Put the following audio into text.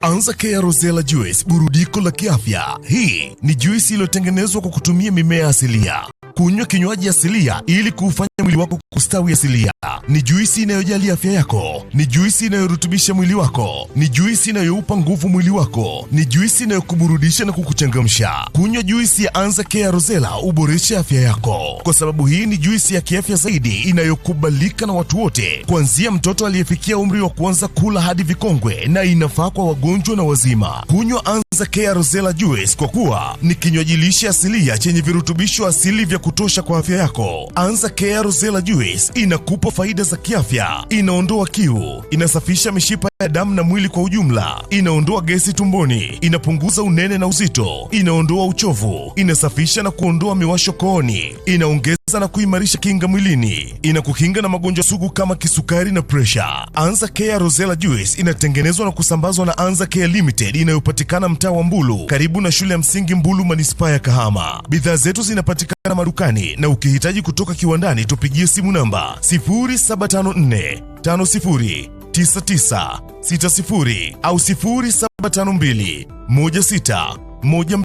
Anza Care Rosella Juice, burudiko la kiafya. Hii ni juisi iliyotengenezwa kwa kutumia mimea asilia. Kunywa kinywaji asilia ili kuufanya mwili wako kustawi asilia. Ni juisi inayojali afya yako. Ni juisi inayorutubisha mwili wako. Ni juisi inayoupa nguvu mwili wako. Ni juisi inayokuburudisha na kukuchangamsha. Kunywa juisi ya Anza Care Rosella uboreshe afya yako, kwa sababu hii ni juisi ya kiafya zaidi inayokubalika na watu wote, kuanzia mtoto aliyefikia umri wa kuanza kula hadi vikongwe, na inafaa kwa wagonjwa na wazima. Kunywa Anza Care Rosella Juice kwa kuwa ni kinywaji lishe asilia chenye virutubisho asili vya kutosha kwa afya yako. Anza Care Rosella Juice inakupa faida za kiafya: inaondoa kiu, inasafisha mishipa ya damu na mwili kwa ujumla, inaondoa gesi tumboni, inapunguza unene na uzito, inaondoa uchovu, inasafisha na kuondoa miwasho kooni, inaongeza na kuimarisha kinga mwilini, inakukinga na magonjwa sugu kama kisukari na presha. Anza Care Rosella Juice inatengenezwa na kusambazwa na Anza Care Limited inayopatikana mtaa wa Mbulu, karibu na shule ya msingi Mbulu, manispaa ya Kahama. Bidhaa zetu zinapatikana madukani, na ukihitaji kutoka kiwandani tupigie simu namba 0754 50 9960 au 0752 16 12